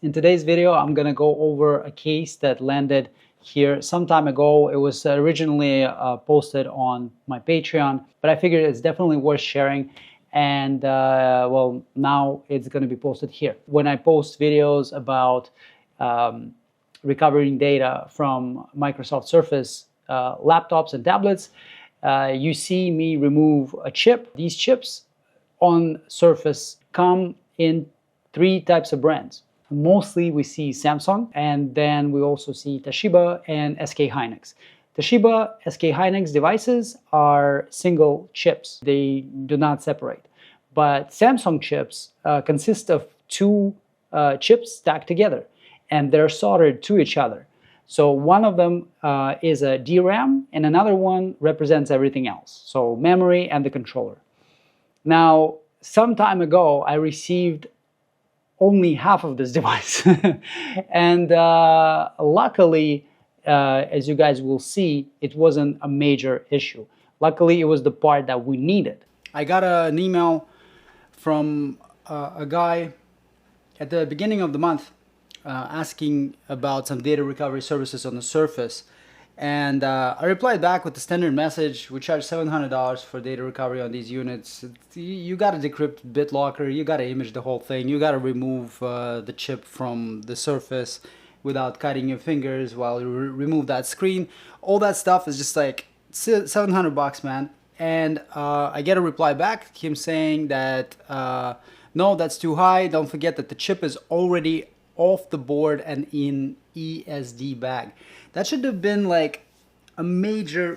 In today's video, I'm going to go over a case that landed here some time ago. It was originally posted on my Patreon, but I figured it's definitely worth sharing. And well, now it's going to be posted here. When I post videos about recovering data from Microsoft Surface laptops and tablets, you see me remove a chip. These chips on Surface come in three types of brands. Mostly we see Samsung, and then we also see Toshiba and SK Hynix. Toshiba, SK Hynix devices are single chips. They do not separate. But Samsung chips consist of two chips stacked together, and they're soldered to each other. So one of them is a DRAM, and another one represents everything else, so memory and the controller. Now, some time ago, I received only half of this device. And luckily, as you guys will see, it wasn't a major issue. Luckily, it was the part that we needed. I got an email from a guy at the beginning of the month asking about some data recovery services on the Surface. And I replied back with the standard message. We charge $700 for data recovery on these units. You got to decrypt BitLocker, you got to image the whole thing, you got to remove the chip from the Surface without cutting your fingers while you remove that screen. All that stuff is just like $700, man. And I get a reply back, him saying that no, that's too high. Don't forget that the chip is already off the board and in ESD bag. That should have been like a major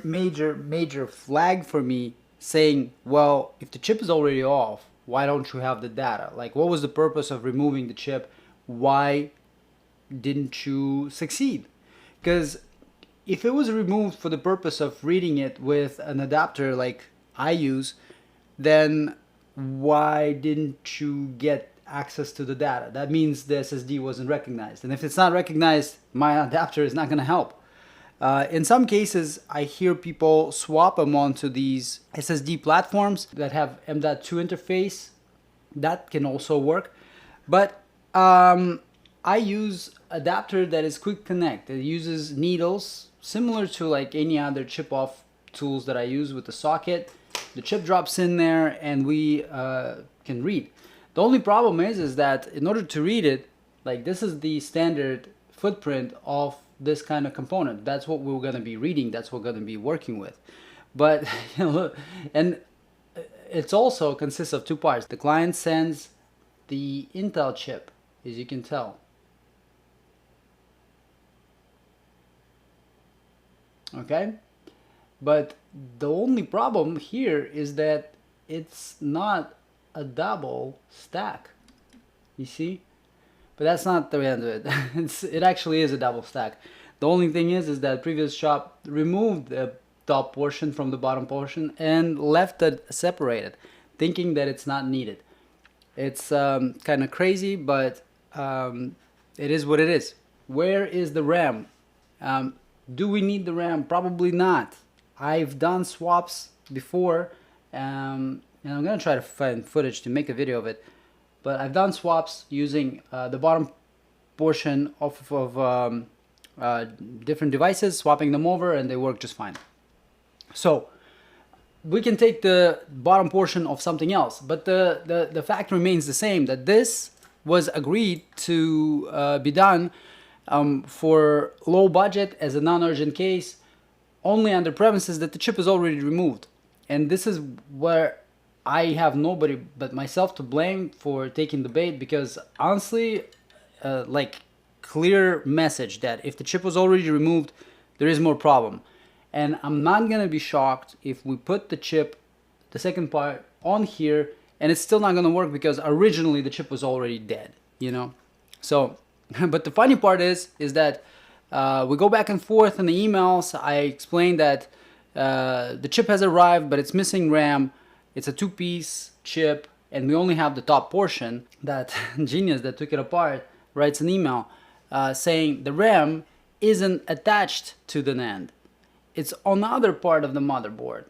flag for me, saying, well, if the chip is already off, why don't you have the data? Like, what was the purpose of removing the chip? Why didn't you succeed? Because if it was removed for the purpose of reading it with an adapter like I use, then why didn't you get access to the data? That means the SSD wasn't recognized, and if it's not recognized, my adapter is not going to help. In some cases, I hear people swap them onto these SSD platforms that have M.2 interface. That can also work, but I use adapter that is quick connect. It uses needles similar to like any other chip off tools that I use with the socket. The chip drops in there and we can read. The only problem is that in order to read it, like, this is the standard footprint of this kind of component. That's what we're going to be reading. That's what we're going to be working with. But, you know, and it's also consists of two parts. The client sends the Intel chip, as you can tell. Okay? But the only problem here is that it's not a double stack, you see, but that's not the end of it. It actually is a double stack. The only thing is that previous shop removed the top portion from the bottom portion and left it separated, thinking that it's not needed. It's kind of crazy, but it is what it is. Where is the RAM? Do we need the RAM? Probably not. I've done swaps before, and I'm gonna try to find footage to make a video of it, but I've done swaps using the bottom portion of different devices, swapping them over, and they work just fine. So we can take the bottom portion of something else, but the fact remains the same, that this was agreed to be done for low budget as a non-urgent case, only under premises that the chip is already removed. And this is where I have nobody but myself to blame for taking the bait, because honestly, like, clear message that if the chip was already removed, there is more problem. And I'm not gonna be shocked if we put the chip, the second part, on here and it's still not gonna work, because originally the chip was already dead, you know. So but the funny part is that we go back and forth in the emails. I explained that the chip has arrived, but it's missing RAM. It's a two-piece chip, and we only have the top portion. That genius that took it apart writes an email saying the RAM isn't attached to the NAND. It's on the other part of the motherboard.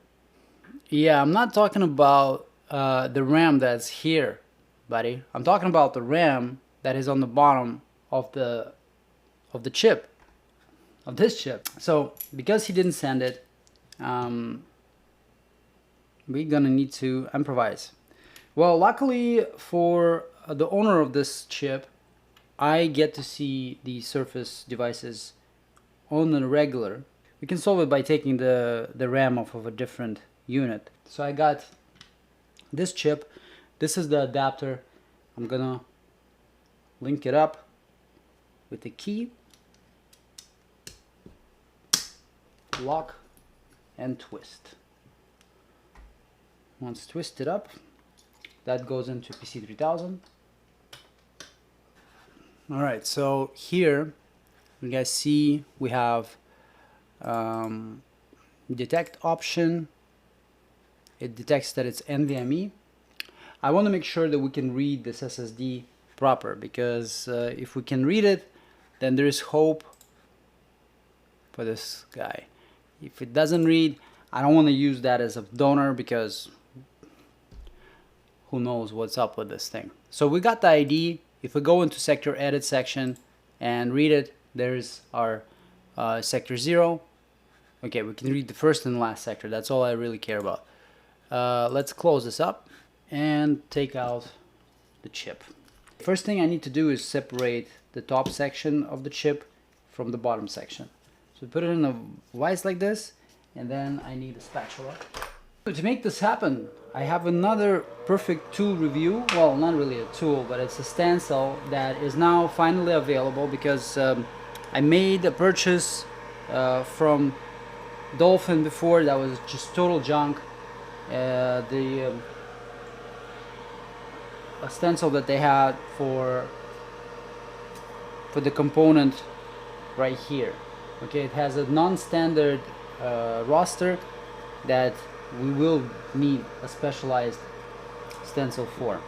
Yeah, I'm not talking about the RAM that's here, buddy. I'm talking about the RAM that is on the bottom of the chip, of this chip. So because he didn't send it, we're gonna need to improvise. Well, luckily for the owner of this chip, I get to see the Surface devices on a regular. We can solve it by taking the RAM off of a different unit. So I got this chip. This is the adapter. I'm gonna link it up with the key, lock, and twist. Once twisted up, that goes into PC3000. Alright, so here you guys see we have detect option. It detects that it's NVMe. I want to make sure that we can read this SSD proper, because if we can read it, then there is hope for this guy. If it doesn't read, I don't want to use that as a donor, because who knows what's up with this thing. So we got the ID. If we go into sector edit section and read it, there's our sector 0. Okay, we can read the first and last sector. That's all I really care about. Let's close this up and take out the chip. First thing I need to do is separate the top section of the chip from the bottom section. So put it in a vise like this, and then I need a spatula. To make this happen, I have another perfect tool review. Well, not really a tool, but it's a stencil that is now finally available, because I made a purchase from Dolphin before that was just total junk. A stencil that they had for the component right here. Okay, it has a non-standard roster that we will need a specialized stencil for.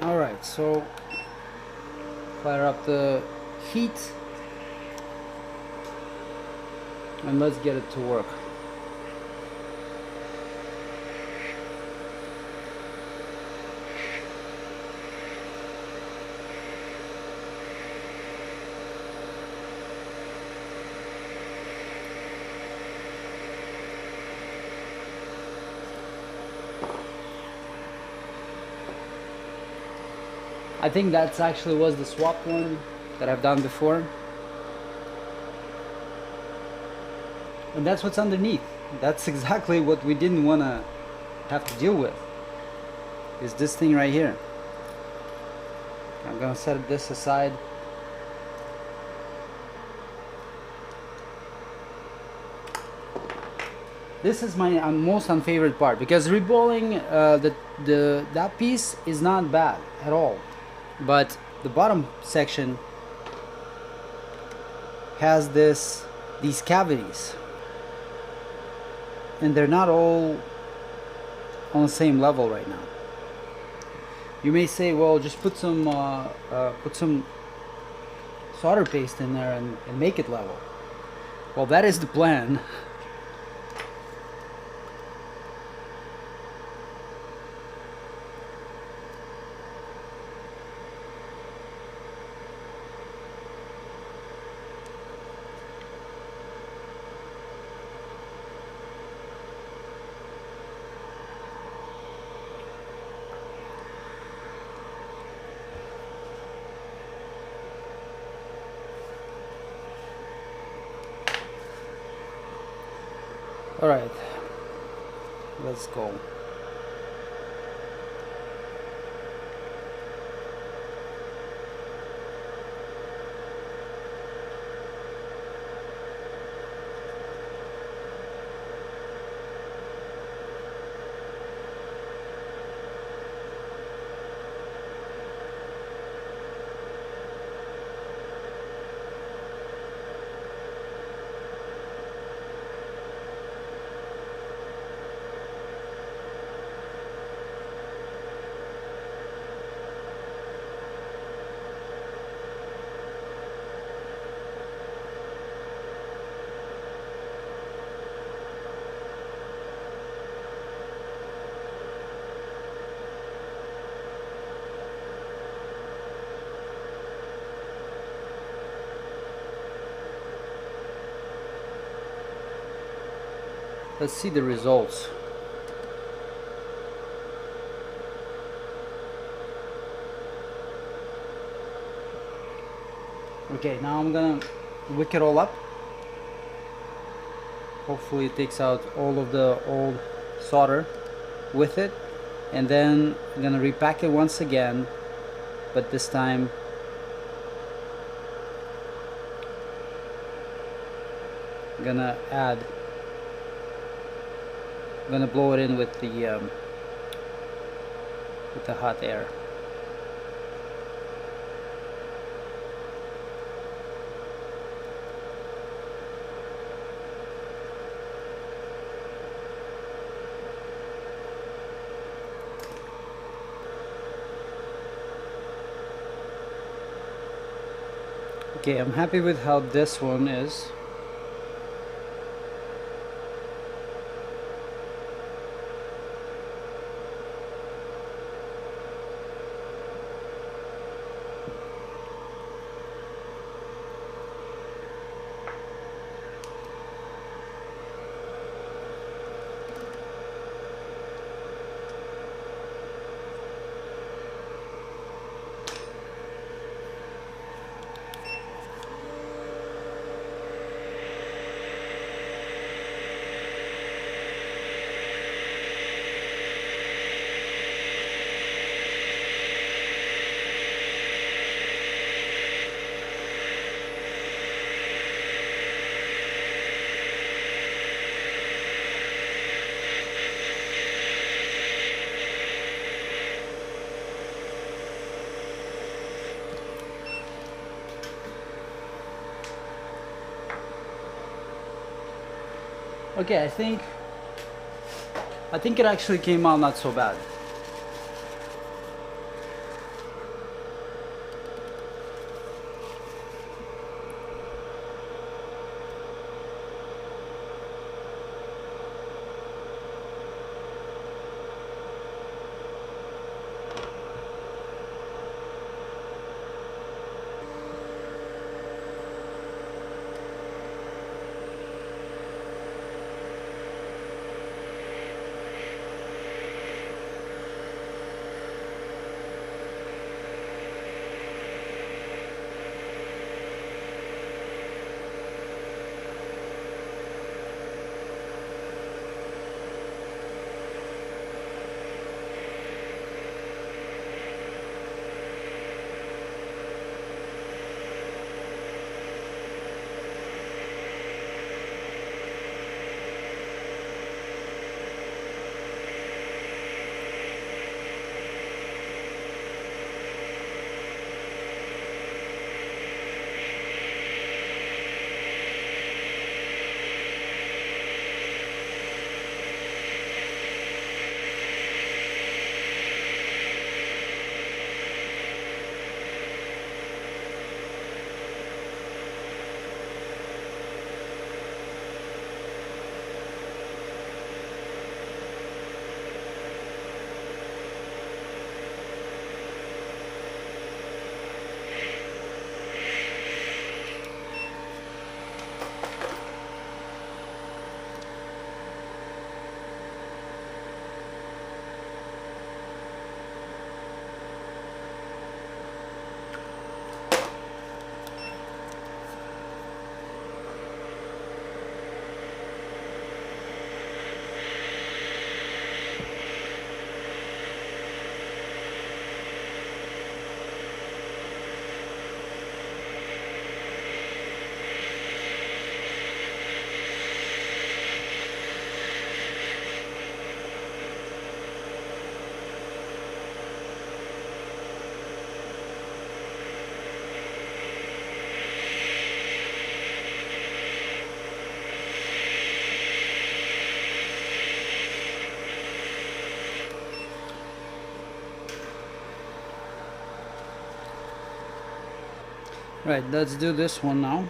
Alright, so fire up the heat and let's get it to work. I think that's actually was the swap one that I've done before. And that's what's underneath. That's exactly what we didn't want to have to deal with. Is this thing right here. I'm gonna set this aside. This is my most unfavorite part, because reballing that piece is not bad at all. But the bottom section has these cavities, and they're not all on the same level right now. You may say, well, just put some solder paste in there and make it level. Well, that is the plan. All right, let's go. Let's see the results. Okay, now I'm gonna wick it all up. Hopefully it takes out all of the old solder with it, and then I'm gonna repack it once again, but this time I'm gonna blow it in with the hot air. Okay, I'm happy with how this one is. Okay, I think it actually came out not so bad. Right, let's do this one now.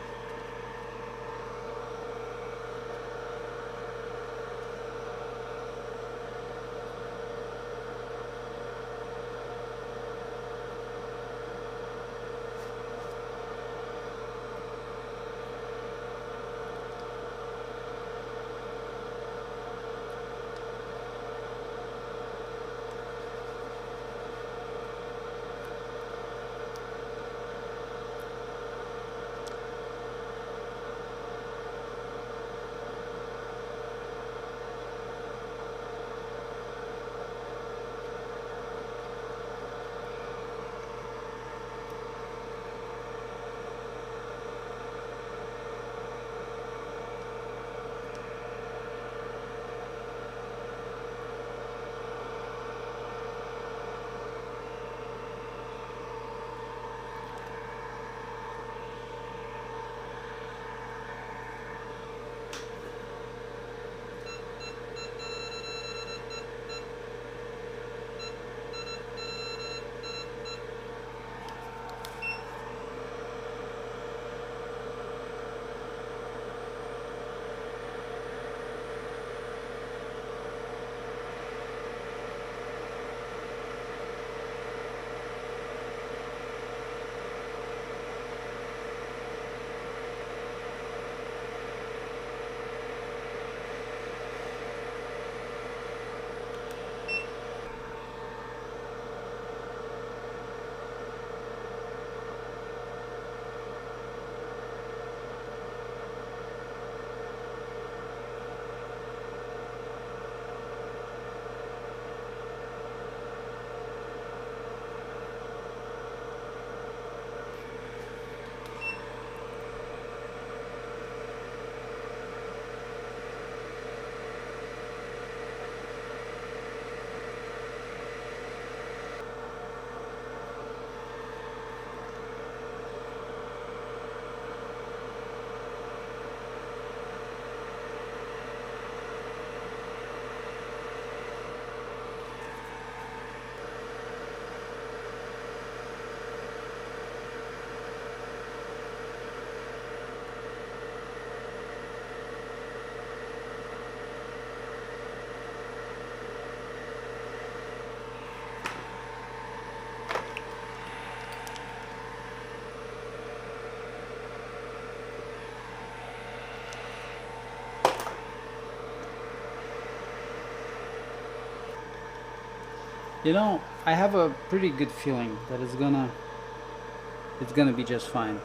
You know, I have a pretty good feeling that it's gonna be just fine.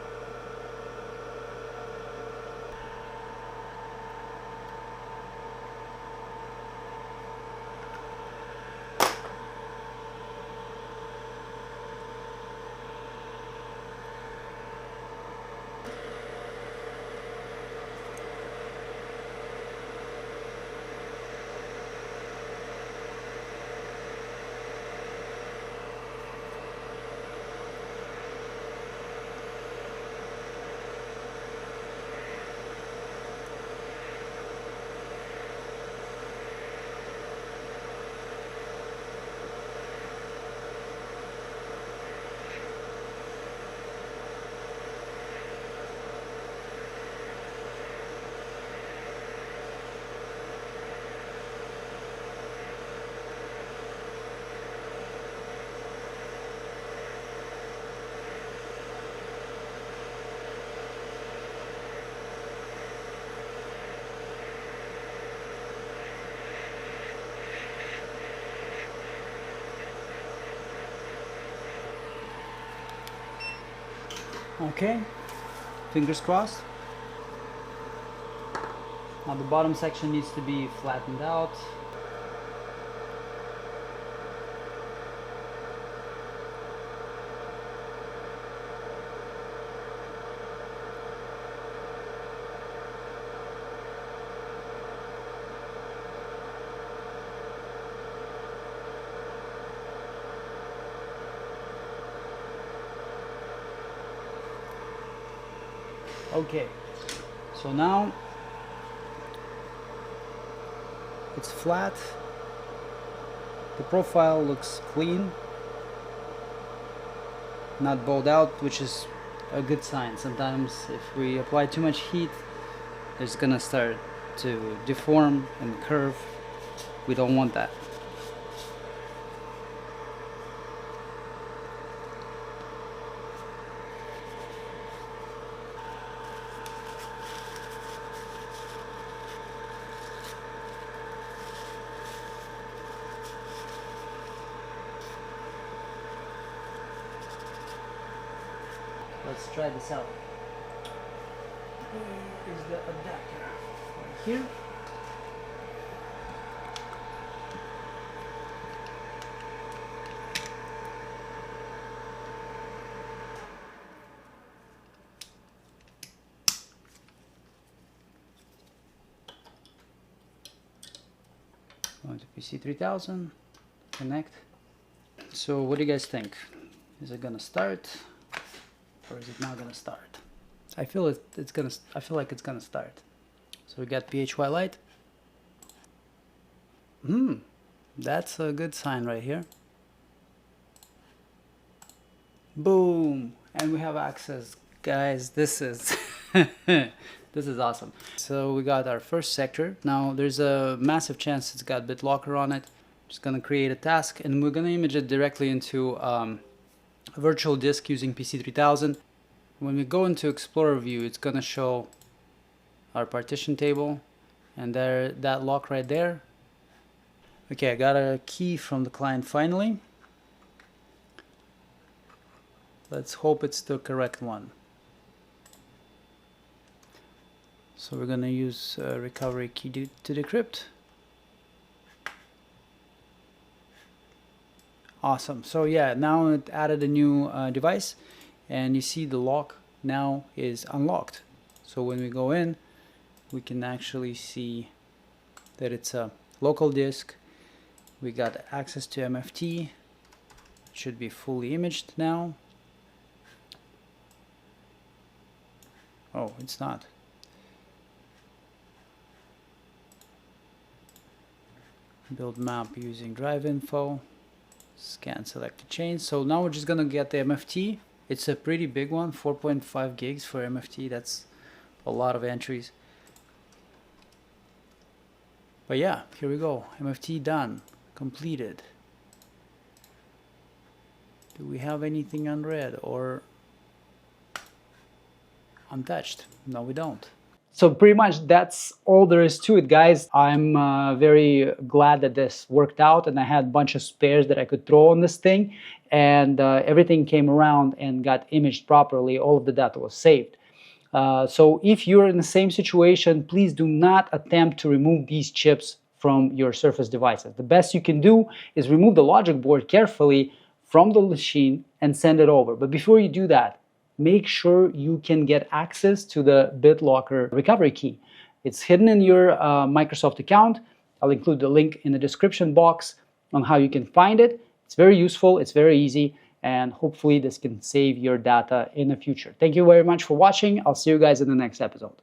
Okay, fingers crossed. Now the bottom section needs to be flattened out. Okay, so now it's flat. The profile looks clean, not bowed out, which is a good sign. Sometimes if we apply too much heat, it's gonna start to deform and curve. We don't want that. Let's try this out. Where is the adapter? Right here. Going to PC3000, connect. So what do you guys think? Is it gonna start? Or is it not gonna start? I feel like it's gonna start. So we got PHY light. That's a good sign right here. Boom, and we have access, guys. This is this is awesome. So we got our first sector. Now there's a massive chance it's got BitLocker on it. Just gonna create a task, and we're gonna image it directly into a virtual disk using PC3000. When we go into Explorer view, it's gonna show our partition table, and there, that lock right there. Okay, I got a key from the client finally. Let's hope it's the correct one. So we're gonna use recovery key to decrypt. Awesome. So yeah, now it added a new device, and you see the lock now is unlocked. So when we go in, we can actually see that it's a local disk. We got access to MFT. It should be fully imaged now. Oh, it's not. Build map using drive info. Scan selected chain. So now we're just gonna get the MFT. It's a pretty big one, 4.5 gigs for MFT. That's a lot of entries. But yeah, here we go. MFT done, completed. Do we have anything unread or untouched? No, we don't. So pretty much that's all there is to it, guys. I'm very glad that this worked out, and I had a bunch of spares that I could throw on this thing, and everything came around and got imaged properly. All of the data was saved. So if you're in the same situation, please do not attempt to remove these chips from your Surface devices. The best you can do is remove the logic board carefully from the machine and send it over. But before you do that, make sure you can get access to the BitLocker recovery key. It's hidden in your Microsoft account. I'll include the link in the description box on how you can find it. It's very useful, it's very easy, and hopefully this can save your data in the future. Thank you very much for watching. I'll see you guys in the next episode.